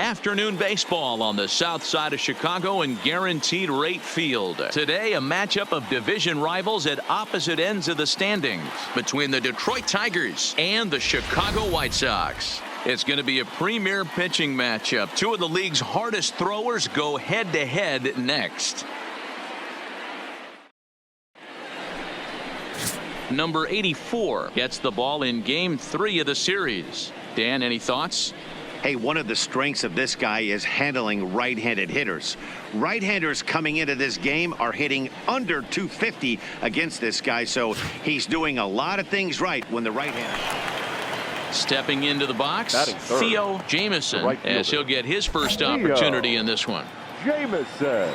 Afternoon baseball on the south side of Chicago and Guaranteed Rate Field. Today, a matchup of division rivals at opposite ends of the standings between the Detroit Tigers and the Chicago White Sox. It's going to be a premier pitching matchup. Two of the league's hardest throwers go head-to-head next. Number 84 gets the ball in Game 3 of the series. Dan, any thoughts? Hey, one of the strengths of this guy is handling right-handed hitters. Right-handers coming into this game are hitting under 250 against this guy, so he's doing a lot of things right when the right-hander. Stepping into the box, Theo Jamison, as he'll get his first opportunity in this one. Jamison.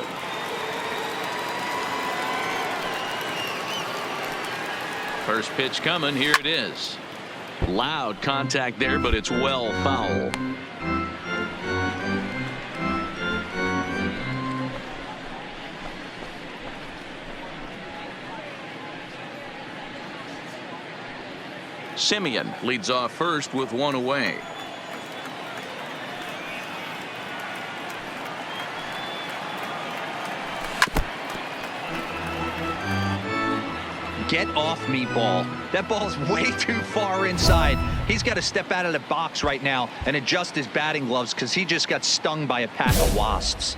First pitch coming. Here it is. Loud contact there, but it's well foul. Simeon leads off first with one away. Get off me, ball. That ball's way too far inside. He's got to step out of the box right now and adjust his batting gloves because he just got stung by a pack of wasps.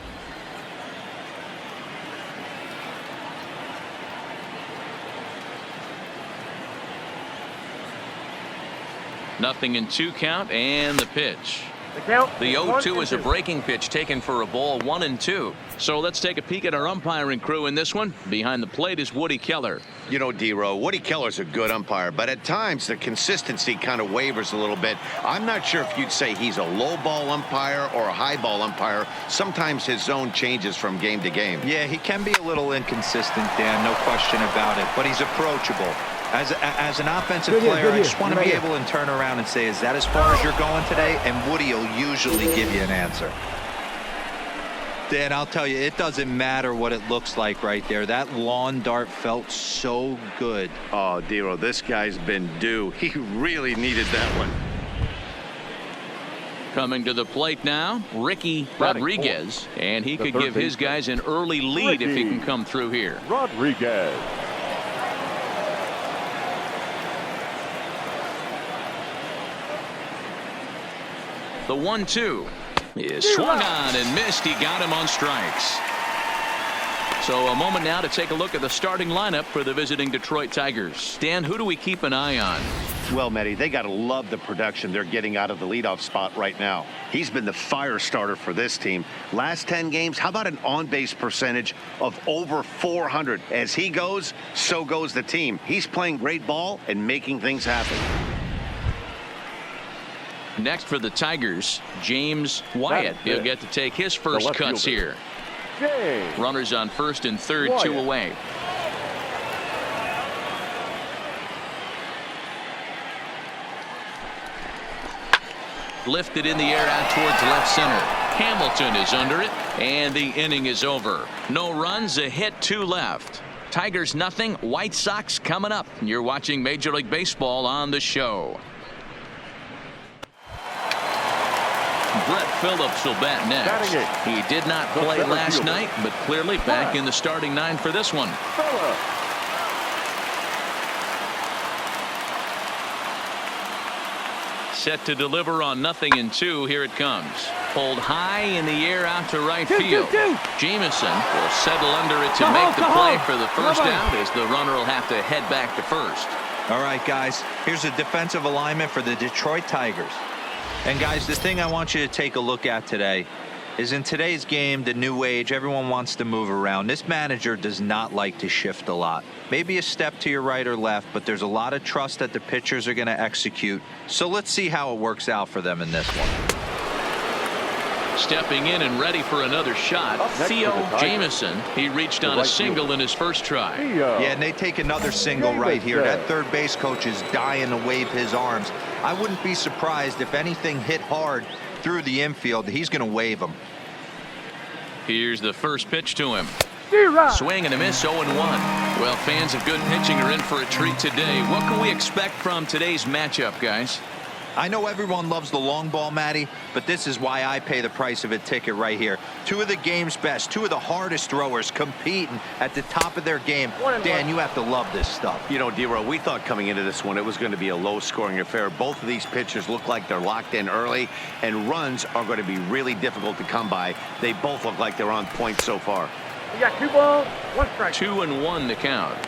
Nothing in 2 count and the pitch. The 0-2 is a breaking pitch taken for a ball 1-2. So let's take a peek at our umpiring crew in this one. Behind the plate is Woody Keller. You know, D-Row, Woody Keller's a good umpire, but at times the consistency kind of wavers a little bit. I'm not sure if you'd say he's a low ball umpire or a high ball umpire. Sometimes his zone changes from game to game. Yeah, he can be a little inconsistent, Dan, no question about it, but he's approachable. As an offensive player, I just want to be able to turn around and say, is that as far as you're going today? And Woody will usually give you an answer. Dan, I'll tell you, it doesn't matter what it looks like right there. That lawn dart felt so good. Oh, D-Row, this guy's been due. He really needed that one. Coming to the plate now, Ricky Rodriguez. And he could give his guys an early lead if he can come through here. Rodriguez. The 1-2 is swung on and missed. He got him on strikes. So a moment now to take a look at the starting lineup for the visiting Detroit Tigers. Dan, who do we keep an eye on? Well, Matty, they got to love the production they're getting out of the leadoff spot right now. He's been the fire starter for this team. Last 10 games, how about an on-base percentage of over 400? As he goes, so goes the team. He's playing great ball and making things happen. Next for the Tigers, James Wyatt. He'll get to take his first cuts here. Runners on first and third, 2 away. Lifted in the air out towards left center. Hamilton is under it, and the inning is over. No runs, a hit, 2 left. Tigers nothing, White Sox coming up. You're watching Major League Baseball on the show. Brett Phillips will bat next. He did not play last night, but clearly back in the starting 9 for this one. Set to deliver on 0-2. Here it comes. Pulled high in the air out to right field. Jamison will settle under it to make the play for the first out, as the runner will have to head back to first. All right, guys, here's a defensive alignment for the Detroit Tigers. And guys, the thing I want you to take a look at today is in today's game, the new age, everyone wants to move around. This manager does not like to shift a lot. Maybe a step to your right or left, but there's a lot of trust that the pitchers are going to execute. So let's see how it works out for them in this one. Stepping in and ready for another shot, Theo Jamison. He reached on a single in his first try. Yeah, and they take another single right here. That third base coach is dying to wave his arms. I wouldn't be surprised if anything hit hard through the infield. He's going to wave them. Here's the first pitch to him. Swing and a miss, 0-1. Well, fans of good pitching are in for a treat today. What can we expect from today's matchup, guys? I know everyone loves the long ball, Matty, but this is why I pay the price of a ticket right here. Two of the game's best, two of the hardest throwers competing at the top of their game. Dan, you have to love this stuff. You know, D-Row, we thought coming into this one it was going to be a low-scoring affair. Both of these pitchers look like they're locked in early, and runs are going to be really difficult to come by. They both look like they're on point so far. You got 2 balls, 1 strike. 2-1 to count.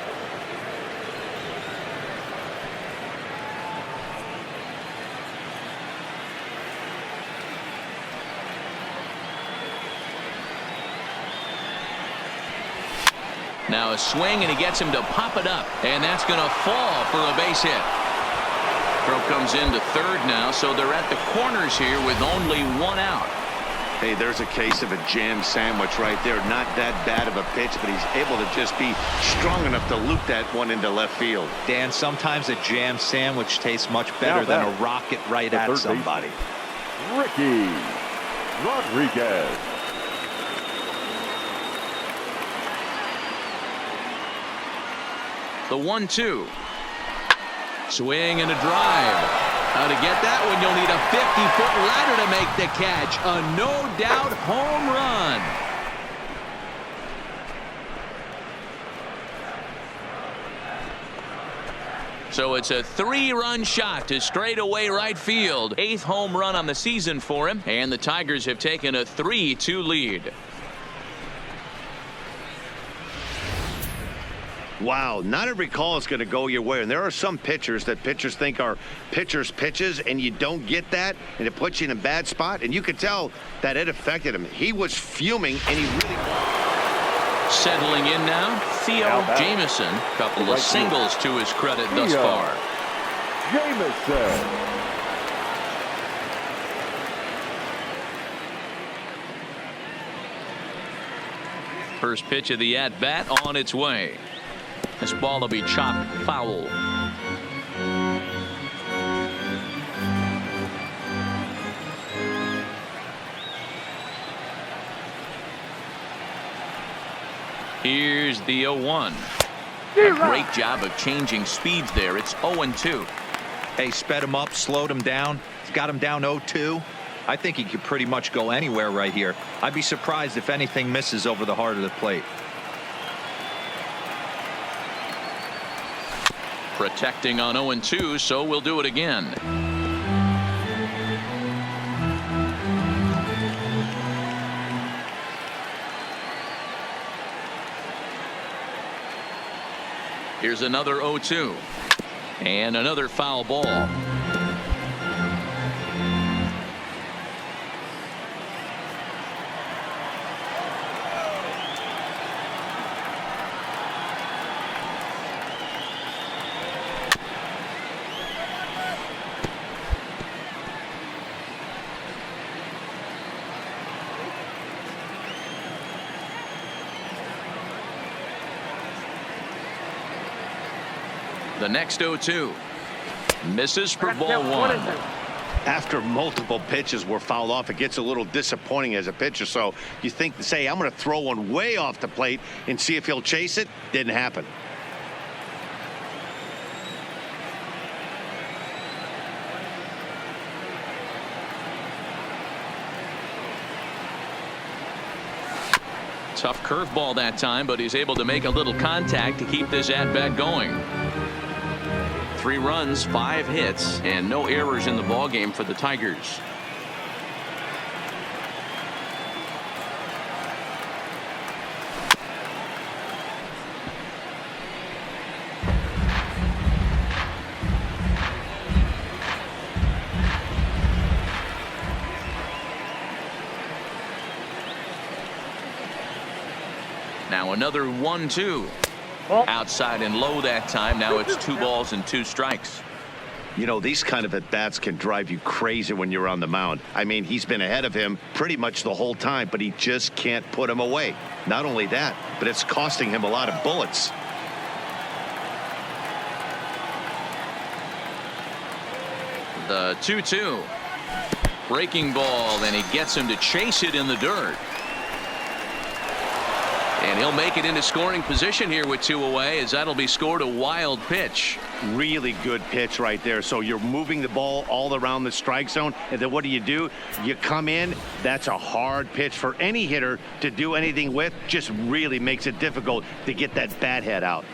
Now a swing, and he gets him to pop it up, and that's going to fall for a base hit. Throw comes into third now, so they're at the corners here with only 1 out. Hey, there's a case of a jam sandwich right there. Not that bad of a pitch, but he's able to just be strong enough to loop that one into left field. Dan, sometimes a jam sandwich tastes much better than a rocket right at somebody. Ricky Rodriguez. The 1-2. Swing and a drive. How to get that one? You'll need a 50-foot ladder to make the catch. A no-doubt home run. So it's a 3-run shot to straightaway right field. 8th home run on the season for him, and the Tigers have taken a 3-2 lead. Wow, not every call is going to go your way, and there are some pitchers that pitchers think are pitchers' pitches, and you don't get that, and it puts you in a bad spot, and you could tell that it affected him. He was fuming, and he really... Settling in now, Theo Jamison. Couple of singles to his credit thus far. Jamison. First pitch of the at-bat on its way. This ball will be chopped foul. Here's the 0-1. A great job of changing speeds there. It's 0-2. Hey, sped him up, slowed him down. He's got him down 0-2. I think he could pretty much go anywhere right here. I'd be surprised if anything misses over the heart of the plate. Protecting on 0-2, so we'll do it again. Here's another 0-2. And another foul ball. The next 0-2 misses for ball 1. After multiple pitches were fouled off, it gets a little disappointing as a pitcher. So you think, say, I'm going to throw one way off the plate and see if he'll chase it. Didn't happen. Tough curveball that time, but he's able to make a little contact to keep this at-bat going. 3 runs, 5 hits, and no errors in the ballgame for the Tigers. Now another 1-2. Outside and low that time. Now it's 2 balls and 2 strikes. You know, these kind of at-bats can drive you crazy when you're on the mound. I mean, he's been ahead of him pretty much the whole time, but he just can't put him away. Not only that, but it's costing him a lot of bullets. The 2-2. Breaking ball, and he gets him to chase it in the dirt. And And he'll make it into scoring position here with 2 away, as that'll be scored a wild pitch. Really good pitch right there. So you're moving the ball all around the strike zone, and then what do? You come in. That's a hard pitch for any hitter to do anything with. Just really makes it difficult to get that bat head out.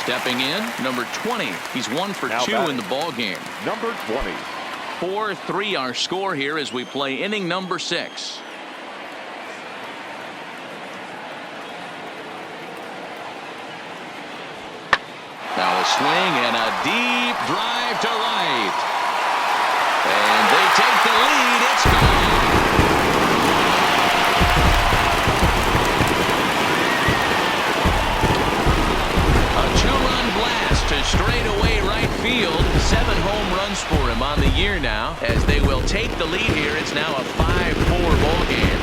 Stepping in, number 20. He's 1 for 2 in the ball game. Number 20. 4-3 our score here as we play inning number 6. Now a swing and a deep drive to right. And they take the lead. It's gone. A 2-run blast to straightaway right field. 7 home runs for him on the year now, as they will take the lead here. It's now a 5-4 ball game.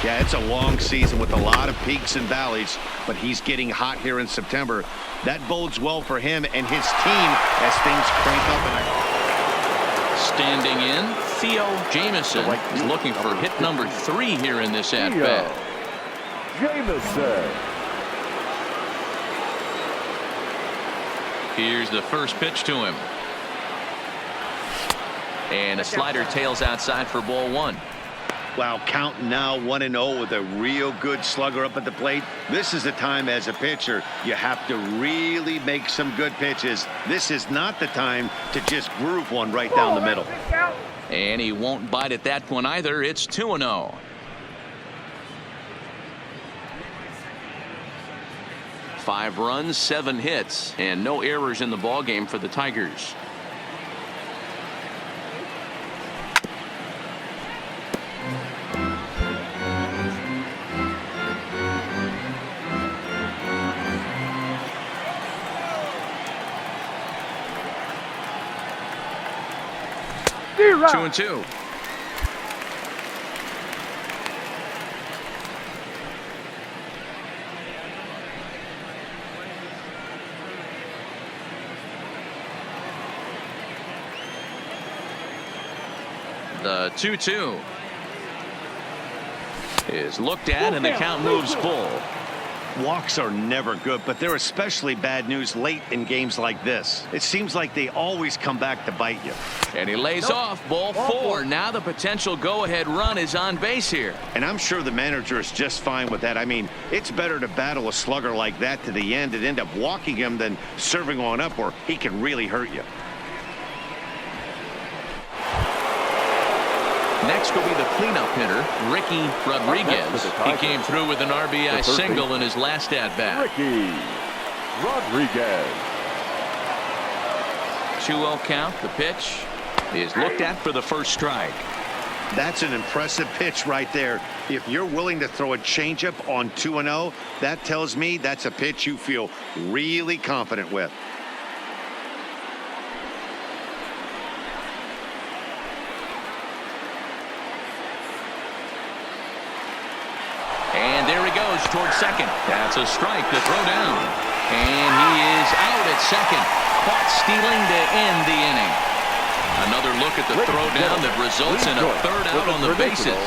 Yeah, it's a long season with a lot of peaks and valleys, but he's getting hot here in September. That bodes well for him and his team as things crank up. Standing in, Theo Jamison is looking for hit number 3 here in this at-bat. Jamison. Here's the first pitch to him. And a slider tails outside for ball 1. Wow, count now 1-0 with a real good slugger up at the plate. This is the time as a pitcher you have to really make some good pitches. This is not the time to just groove one right down the middle. And he won't bite at that one either. It's 2-0. Five runs, 7 hits, and no errors in the ball game for the Tigers. Zero. 2-2. The 2-2 is looked at, and the count moves full. Walks are never good, but they're especially bad news late in games like this. It seems like they always come back to bite you. And he lays off ball 4. Now the potential go-ahead run is on base here. And I'm sure the manager is just fine with that. I mean, it's better to battle a slugger like that to the end and end up walking him than serving on up where he can really hurt you. Next will be the cleanup hitter, Ricky Rodriguez. He came through with an RBI single in his last at-bat. Ricky Rodriguez. 2-0 count. The pitch is looked at for the first strike. That's an impressive pitch right there. If you're willing to throw a changeup on 2-0, that tells me that's a pitch you feel really confident with. And there he goes towards second. That's a strike to throw down. And he is out at second. Caught stealing to end the inning. Another look at the throw down that results in a third out on the bases.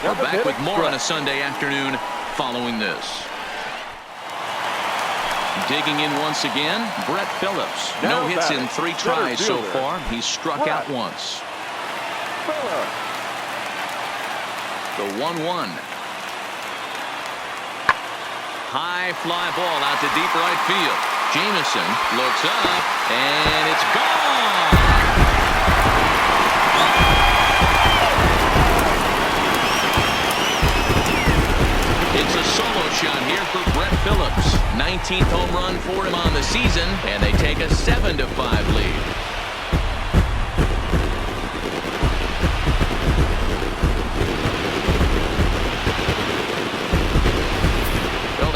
We're back with more on a Sunday afternoon following this. Digging in once again, Brett Phillips. No hits in 3 tries so far. He's struck out once. The 1-1. High fly ball out to deep right field. Jamison looks up, and it's gone. It's a solo shot here for Brett Phillips. 19th home run for him on the season, and they take a 7-5 lead.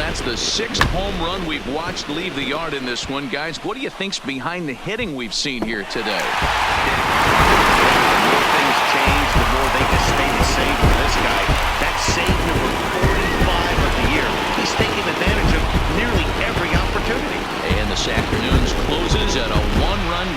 That's the 6th home run we've watched leave the yard in this one. Guys, what do you think's behind the hitting we've seen here today? The more things change, the more they can stay the same for this guy. That's save number 45 of the year. He's taking advantage of nearly every opportunity. And this afternoon's closes at a 1-run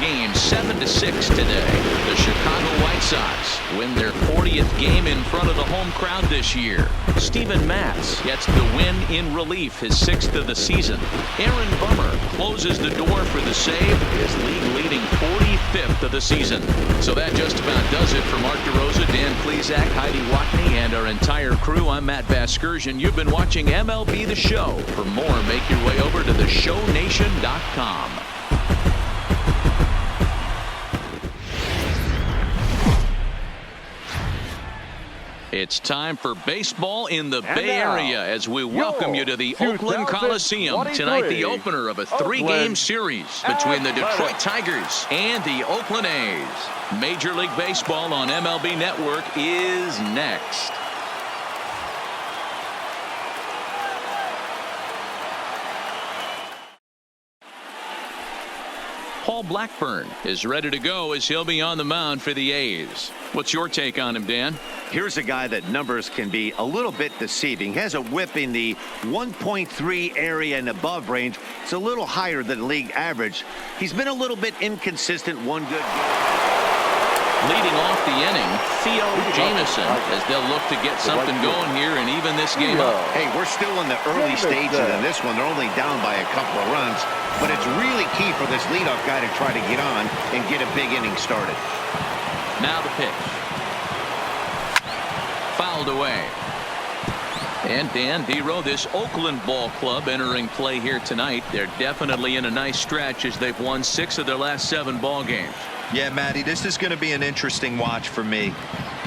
win their 40th game in front of the home crowd this year. Steven Matz gets the win in relief, his 6th of the season. Aaron Bummer closes the door for the save, his league-leading 45th of the season. So that just about does it for Mark DeRosa, Dan Plesac, Heidi Watney, and our entire crew. I'm Matt Vasgersian. You've been watching MLB The Show. For more, make your way over to theshownation.com. It's time for baseball in the Bay Area as we welcome you to the Oakland Coliseum. Tonight, the opener of a 3-game series between the Detroit Tigers and the Oakland A's. Major League Baseball on MLB Network is next. Paul Blackburn is ready to go as he'll be on the mound for the A's. What's your take on him, Dan? Here's a guy that numbers can be a little bit deceiving. He has a whip in the 1.3 area and above range. It's a little higher than league average. He's been a little bit inconsistent. One good leading off the inning, Theo Jameson, as they'll look to get something going here and even this game up. Hey, we're still in the early stages in this one. They're only down by a couple of runs, but it's really key for this leadoff guy to try to get on and get a big inning started. Now the pitch. Fouled away. And Dan Dero, this Oakland ball club entering play here tonight. They're definitely in a nice stretch as they've won 6 of their last 7 ball games. Yeah, Matty, this is going to be an interesting watch for me.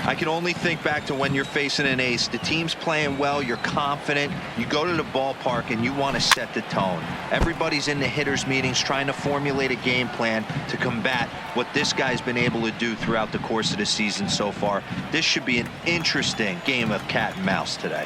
I can only think back to when you're facing an ace. The team's playing well, you're confident, you go to the ballpark and you want to set the tone. Everybody's in the hitters meetings trying to formulate a game plan to combat what this guy's been able to do throughout the course of the season so far. This should be an interesting game of cat and mouse today.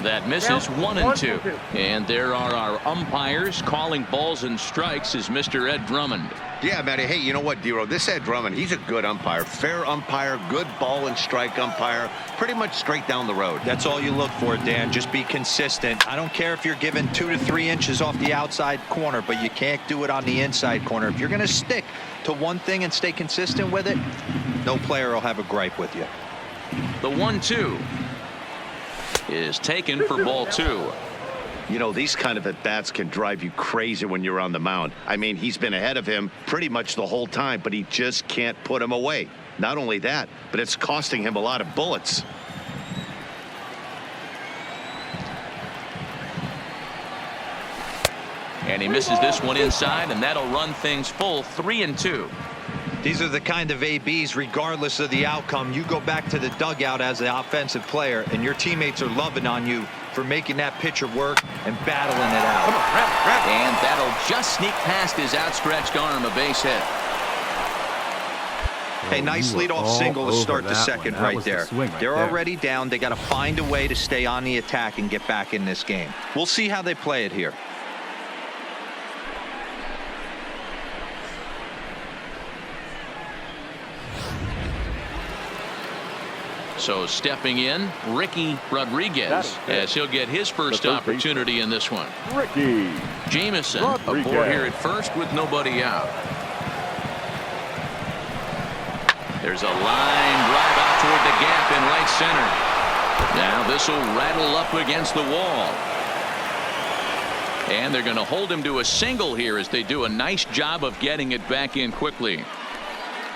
That misses 1-2. And there are our umpires calling balls and strikes is Mr. Ed Drummond. Yeah, Matty. Hey, you know what, Dero? This Ed Drummond, he's a good umpire. Fair umpire, good ball and strike umpire. Pretty much straight down the road. That's all you look for, Dan. Just be consistent. I don't care if you're given 2 to 3 inches off the outside corner, but you can't do it on the inside corner. If you're going to stick to one thing and stay consistent with it, no player will have a gripe with you. The 1-2 is taken for ball 2. You know, these kind of at-bats can drive you crazy when you're on the mound. I mean, he's been ahead of him pretty much the whole time, but he just can't put him away. Not only that, but it's costing him a lot of bullets. And he misses this one inside, and that'll run things full 3-2. These are the kind of ABs, regardless of the outcome, you go back to the dugout as the offensive player, and your teammates are loving on you for making that pitcher work and battling it out. And that'll just sneak past his outstretched arm, a base hit. Hey, nice leadoff single to start the second right there. They're already down. They got to find a way to stay on the attack and get back in this game. We'll see how they play it here. So stepping in, Ricky Rodriguez, as he'll get his first opportunity in this one. Ricky Jameson Rodriguez aboard here at first with nobody out. There's a line drive out toward the gap in right center. Now this will rattle up against the wall. And they're going to hold him to a single here as they do a nice job of getting it back in quickly.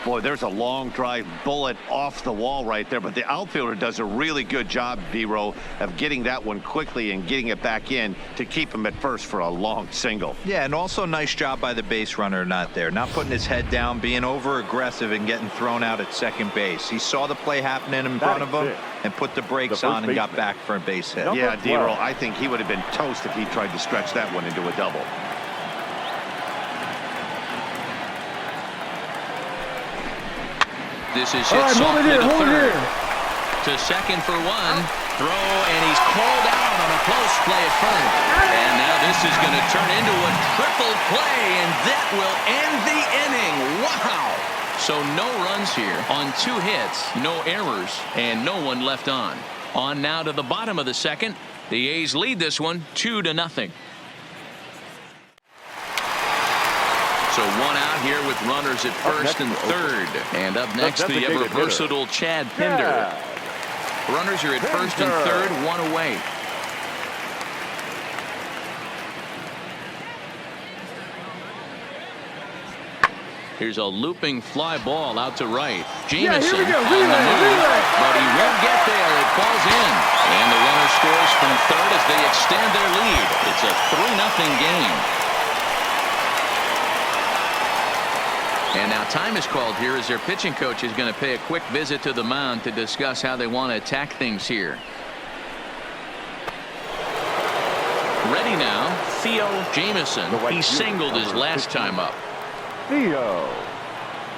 Boy, there's a long drive bullet off the wall right there, but the outfielder does a really good job, Dero, of getting that one quickly and getting it back in to keep him at first for a long single. Yeah, and also nice job by the base runner not putting his head down, being over aggressive and getting thrown out at second base. He saw the play happening in front of him and put the brakes on and got back for a base hit. Yeah, Dero, I think he would have been toast if he tried to stretch that one into a double. This is hit softly to third. To second for one. Throw, and he's called out on a close play at first. And now this is going to turn into a triple play, and that will end the inning. Wow. So no runs here on 2 hits, no errors, and no one left on. On now to the bottom of the second. The A's lead this one 2-0. So 1 out here with runners at first and third. And up next, the ever versatile Chad Pinder. Runners are at first and third, 1 away. Here's a looping fly ball out to right. Jamison on the move, but he won't get there. It falls in. And the runner scores from third as they extend their lead. It's a 3-0 game. And now time is called here as their pitching coach is going to pay a quick visit to the mound to discuss how they want to attack things here. Ready now, Theo Jamison. He singled his last time up. Theo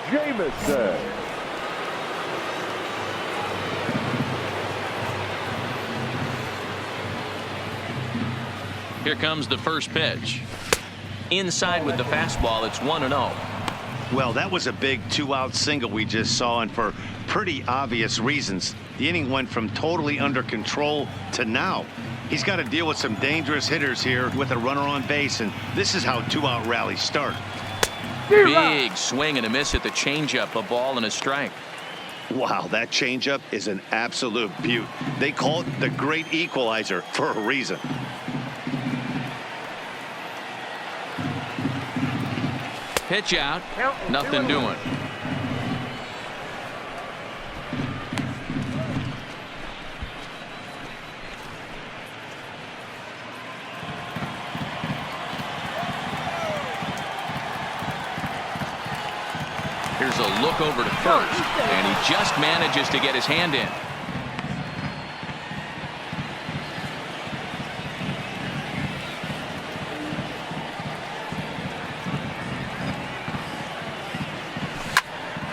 Jamison. Here comes the first pitch. Inside with the fastball, it's 1-0. Well, that was a big 2-out single we just saw, and for pretty obvious reasons. The inning went from totally under control to now. He's got to deal with some dangerous hitters here with a runner on base, and this is how 2-out rallies start. Big swing and a miss at the changeup, a ball and a strike. Wow, that changeup is an absolute beaut. They call it the great equalizer for a reason. Pitch out, nothing doing. Here's a look over to first, and he just manages to get his hand in.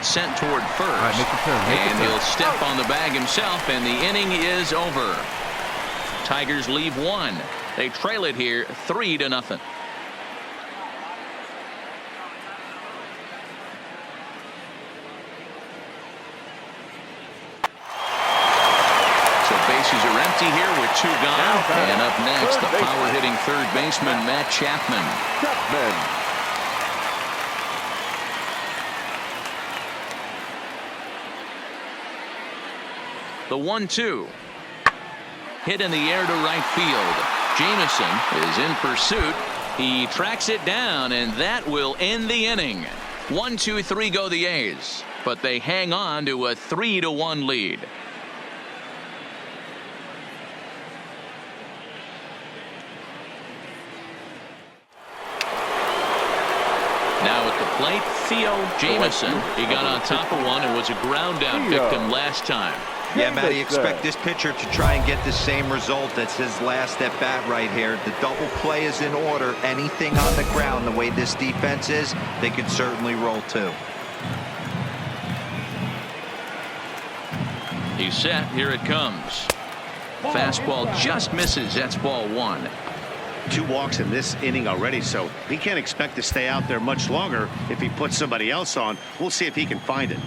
Sent toward first, and he'll step on the bag himself, and the inning is over. Tigers leave 1. They trail it here 3-0. Bases are empty here with 2 gone. And up next, the power-hitting third baseman, Matt Chapman. The 1-2. Hit in the air to right field. Jamison is in pursuit. He tracks it down, and that will end the inning. 1-2-3 go the A's, but they hang on to a 3-1 lead. Now at the plate, Theo Jamison. He got on top of one and was a ground out victim last time. Yeah, Matty, expect this pitcher to try and get the same result as his last at bat right here. The double play is in order. Anything on the ground, the way this defense is, they could certainly roll too. He's set. Here it comes. Fastball just misses. That's ball 1. 2 walks in this inning already, so he can't expect to stay out there much longer if he puts somebody else on. We'll see if he can find it.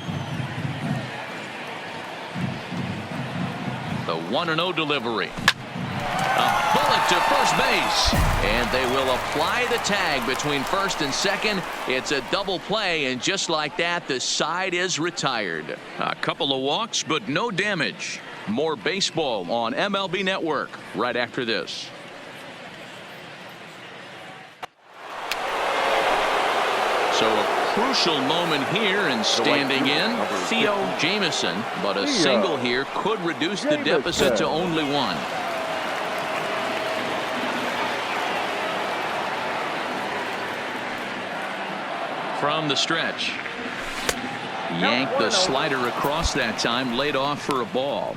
The 1-0 delivery. A bullet to first base, and they will apply the tag between first and second. It's a double play, and just like that, the side is retired. A couple of walks, but no damage. More baseball on MLB Network right after this. So a crucial moment here, and standing in, Theo Jamison, but a single here could reduce the deficit to only 1. From the stretch, yanked the slider across that time, laid off for a ball.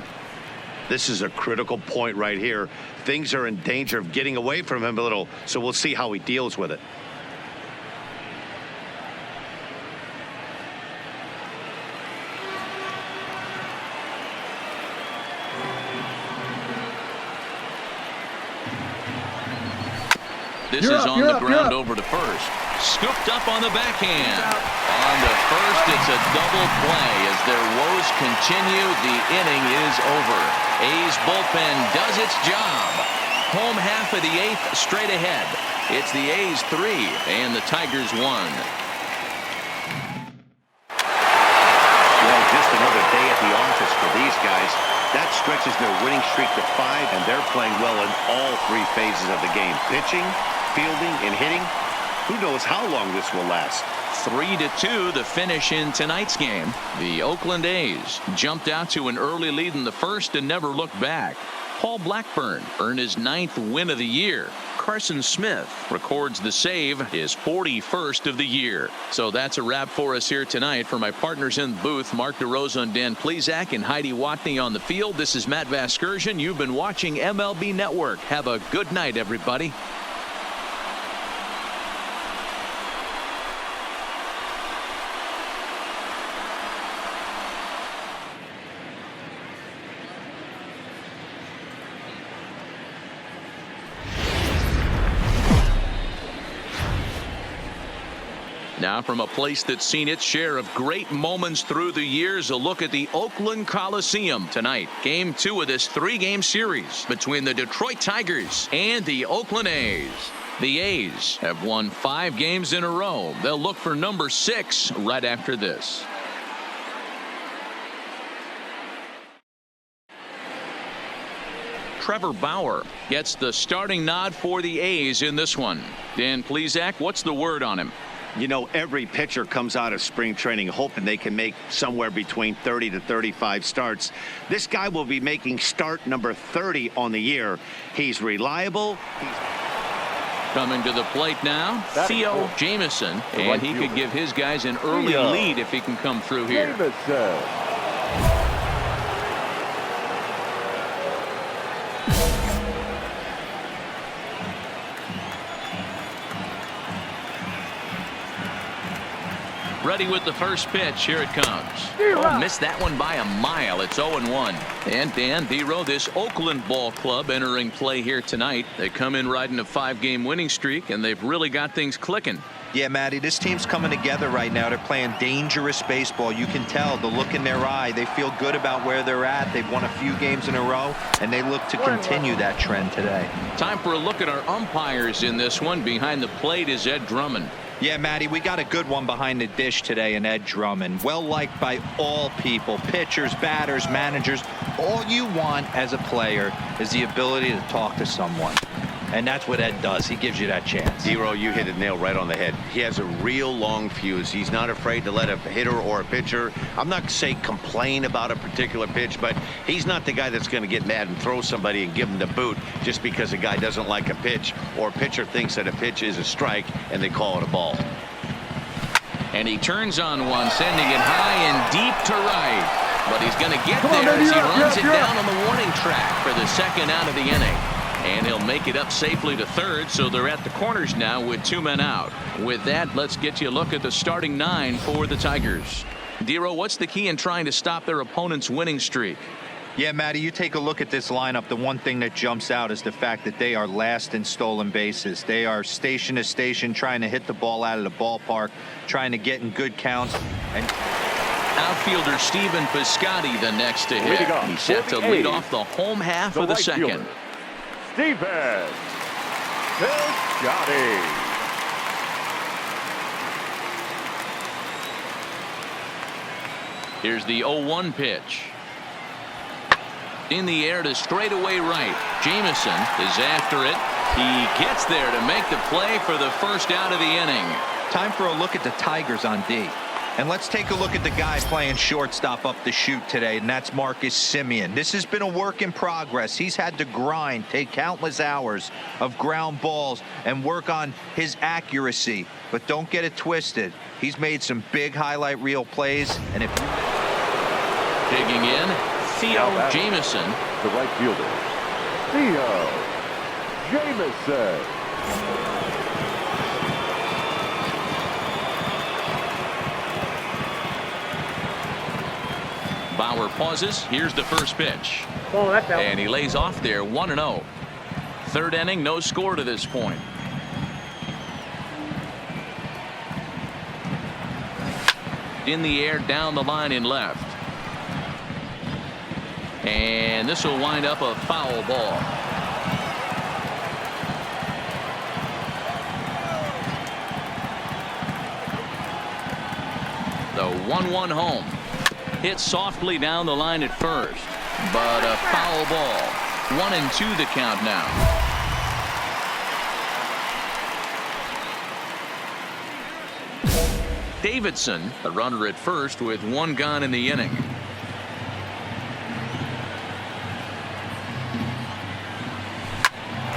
This is a critical point right here. Things are in danger of getting away from him a little, so we'll see how he deals with it. This is on the ground over to first. Scooped up on the backhand. On the first, it's a double play. As their woes continue, the inning is over. A's bullpen does its job. Home half of the eighth straight ahead. It's the A's 3 and the Tigers 1. Well, just another day at the office for these guys. That stretches their winning streak to 5, and they're playing well in all 3 phases of the game. Pitching, fielding, and hitting. Who knows how long this will last. 3-2 the finish in tonight's game. The Oakland A's jumped out to an early lead in the first and never looked back. Paul Blackburn earned his 9th win of the year. Carson Smith records the save, his 41st of the year. So that's a wrap for us here tonight. For my partners in the booth, Mark DeRosa and Dan Plesac and Heidi Watney on the field, this is Matt Vasgersian. You've been watching MLB Network. Have a good night, everybody. Now from a place that's seen its share of great moments through the years, a look at the Oakland Coliseum tonight. Game 2 of this 3-game series between the Detroit Tigers and the Oakland A's. The A's have won 5 games in a row. They'll look for number 6 right after this. Trevor Bauer gets the starting nod for the A's in this one. Dan Plesac, what's the word on him? You know, every pitcher comes out of spring training hoping they can make somewhere between 30 to 35 starts. This guy will be making start number 30 on the year. He's reliable. Coming to the plate now, Theo Jamison, and he could give his guys an early lead if he can come through here. Ready with the first pitch. Here it comes. Oh, missed that one by a mile. It's 0-1. And Dan Dero, this Oakland ball club entering play here tonight. They come in riding a 5-game winning streak, and they've really got things clicking. Yeah, Matty, this team's coming together right now. They're playing dangerous baseball. You can tell the look in their eye. They feel good about where they're at. They've won a few games in a row, and they look to continue that trend today. Time for a look at our umpires in this one. Behind the plate is Ed Drummond. Yeah, Matty, we got a good one behind the dish today in Ed Drummond. Well liked by all people, pitchers, batters, managers. All you want as a player is the ability to talk to someone. And that's what Ed does. He gives you that chance. Dero, you hit the nail right on the head. He has a real long fuse. He's not afraid to let a hitter or a pitcher, I'm not saying complain about a particular pitch, but he's not the guy that's going to get mad and throw somebody and give him the boot just because a guy doesn't like a pitch or a pitcher thinks that a pitch is a strike and they call it a ball. And he turns on one, sending it high and deep to right. But he's going to get there as he runs it down on the warning track for the second out of the inning. And he'll make it up safely to third, so they're at the corners now with 2 men out. With that, let's get you a look at the starting 9 for the Tigers. Dero, what's the key in trying to stop their opponent's winning streak? Yeah, Matty, you take a look at this lineup. The one thing that jumps out is the fact that they are last in stolen bases. They are station to station trying to hit the ball out of the ballpark, trying to get in good counts. And outfielder Stephen Piscotty the next to hit. He's set to lead off the home half of the second. Stephen Piscotty. Here's the 0-1 pitch. In the air to straightaway right. Jamison is after it. He gets there to make the play for the first out of the inning. Time for a look at the Tigers on D. And let's take a look at the guy playing shortstop up the chute today, and that's Marcus Semien. This has been a work in progress. He's had to grind, take countless hours of ground balls, and work on his accuracy. But don't get it twisted. He's made some big highlight reel plays. And if digging in, Theo Jamison. The right fielder, Theo Jamison. Bauer pauses. Here's the first pitch. Oh, that's out. And he lays off there, 1-0. Third inning, no score to this point. In the air down the line in left. And this will wind up a foul ball. The 1-1 home. Hit softly down the line at first, but a foul ball. 1-2 the count now. Davidson, a runner at first with one gone in the inning.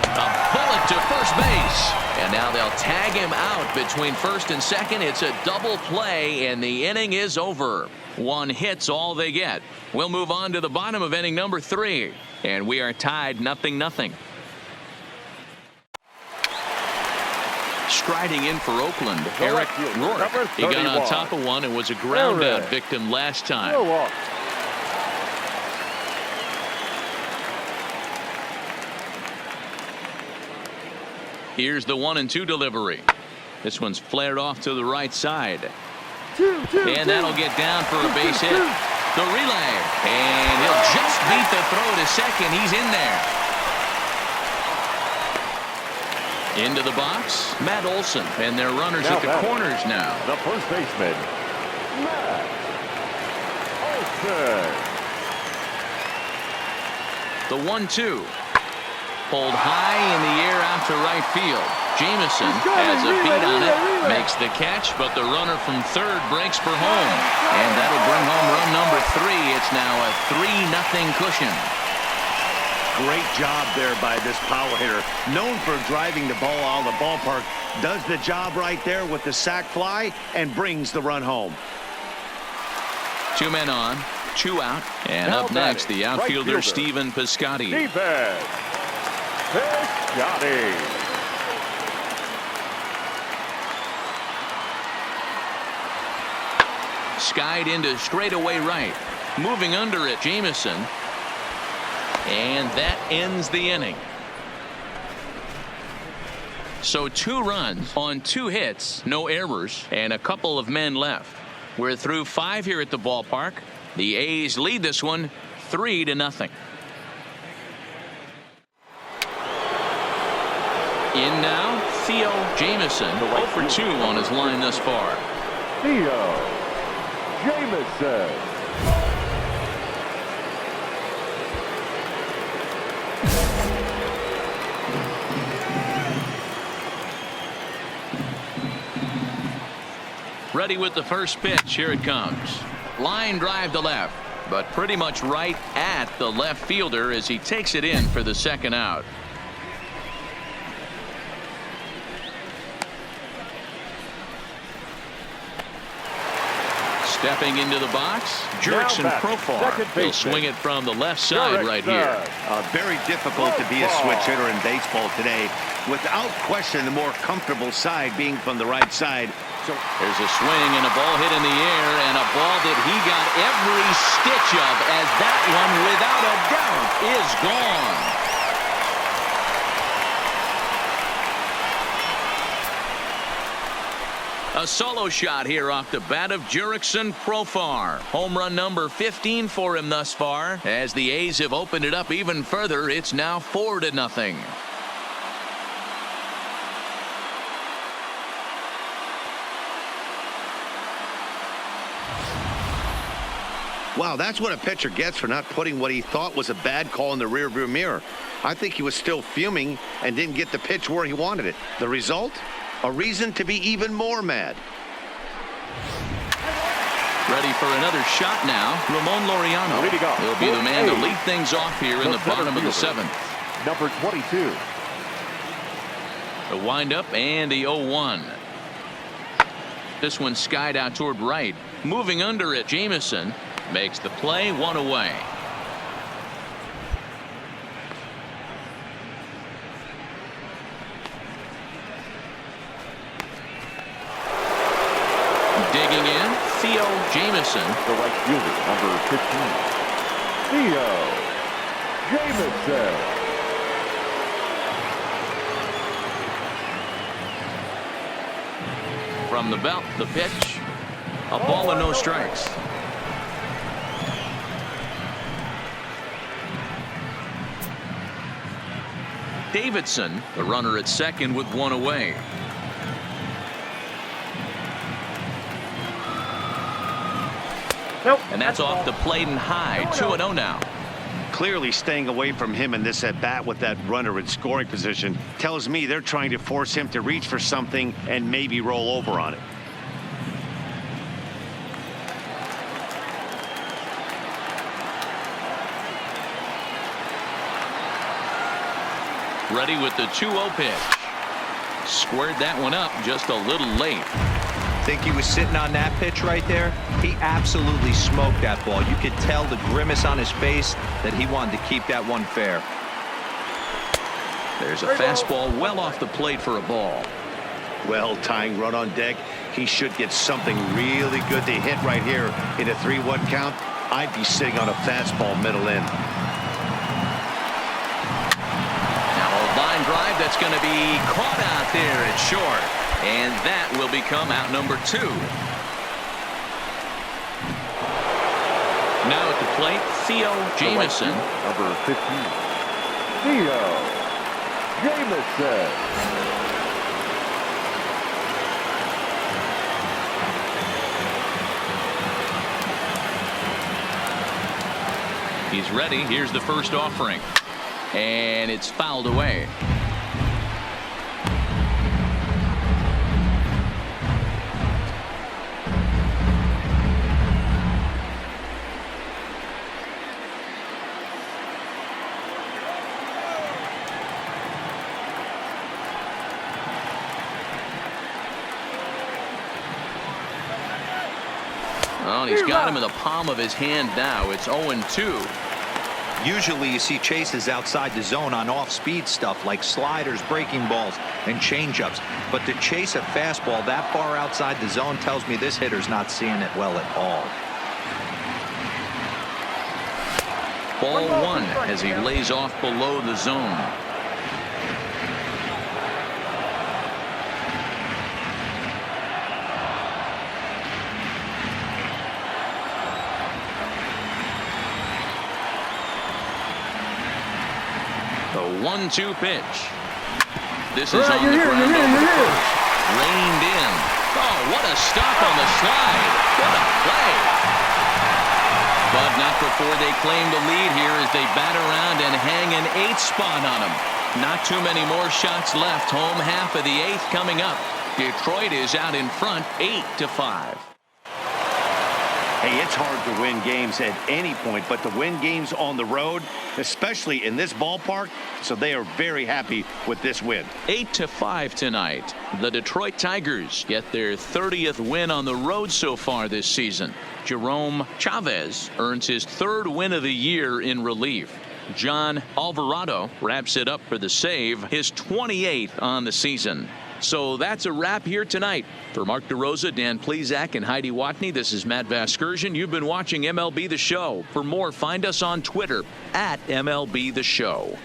A bullet to first base. And now they'll tag him out between first and second. It's a double play, and the inning is over. One hit's all they get. We'll move on to the bottom of inning number 3. And we are tied 0-0. Striding in for Oakland, Eric Rourke. He got on top of one and was a ground out victim last time. Here's the 1-2 delivery. This one's flared off to the right side. And that'll get down for a base hit. The relay. And he'll just beat the throw to second. He's in there. Into the box, Matt Olson, and their runners at the corners now. The first baseman, Matt Olson. The 1-2. Pulled high in the air out to right field. Jamison has a beat on it, makes the catch, but the runner from third breaks for home. And that'll bring home run number 3. It's now a 3-0 cushion. Great job there by this power hitter. Known for driving the ball out of the ballpark. Does the job right there with the sac fly and brings the run home. 2 men on, 2 out. And up next, the outfielder, Stephen Piscotty. Skied into straightaway right. Moving under it, Jamison. And that ends the inning. So 2 runs on 2 hits, no errors, and a couple of men left. We're through 5 here at the ballpark. The A's lead this one 3-0. In now, Theo Jamison, 0 for 2 on his line thus far. Theo Jamison. Ready with the first pitch. Here it comes. Line drive to left, but pretty much right at the left fielder as he takes it in for the second out. Stepping into the box, Jurickson Profar. He'll swing it from the left side right here. Very difficult to be a switch hitter in baseball today. Without question, the more comfortable side being from the right side. So there's a swing and a ball hit in the air, and a ball that he got every stitch of, as that one, without a doubt, is gone. A solo shot here off the bat of Jurickson Profar. Home run number 15 for him thus far. As the A's have opened it up even further, it's now 4-0. Wow, that's what a pitcher gets for not putting what he thought was a bad call in the rearview mirror. I think he was still fuming and didn't get the pitch where he wanted it. The result? A reason to be even more mad. Ready for another shot now, Ramon Laureano. He'll be the man to lead things off here in the bottom of the 7th. Number 22. The windup and the 0-1. This one skied out toward right. Moving under it, Jamison makes the play, 1 away. Digging in, Theo Jamison. The right fielder, number 15. Theo Jamison. From the belt, the pitch. A ball and no strikes. Davidson, the runner at second with one away. Nope. And that's off the plate and high. 2-0 now. Clearly staying away from him in this at bat with that runner in scoring position tells me they're trying to force him to reach for something and maybe roll over on it. Ready with the 2-0 pitch. Squared that one up just a little late. Think he was sitting on that pitch right there? He absolutely smoked that ball. You could tell the grimace on his face that he wanted to keep that one fair. There's a fastball well off the plate for a ball. Well, tying run on deck. He should get something really good to hit right here in a 3-1 count. I'd be sitting on a fastball middle in. Now a line drive that's going to be caught out there at short. And that will become out number 2. Now at the plate, Theo Jamieson. Number 15, Theo Jamieson. He's ready. Here's the first offering. And it's fouled away. Well, he's got him in the palm of his hand now. It's 0-2. Usually you see chases outside the zone on off-speed stuff like sliders, breaking balls, and changeups. But to chase a fastball that far outside the zone tells me this hitter's not seeing it well at all. Ball 1 as he lays off below the zone. The 1-2 pitch. This is on the ground over to first. Reined in. Oh, what a stop on the slide. What a play. But not before they claim the lead here as they bat around and hang an 8th spot on them. Not too many more shots left. Home half of the 8th coming up. Detroit is out in front 8-5. Hey, it's hard to win games at any point, but to win games on the road, especially in this ballpark, so they are very happy with this win. 8-5 tonight. The Detroit Tigers get their 30th win on the road so far this season. Jerome Chavez earns his 3rd win of the year in relief. John Alvarado wraps it up for the save, his 28th on the season. So that's a wrap here tonight. For Mark DeRosa, Dan Plesac, and Heidi Watney, this is Matt Vasgersian. You've been watching MLB The Show. For more, find us on Twitter @MLB The Show.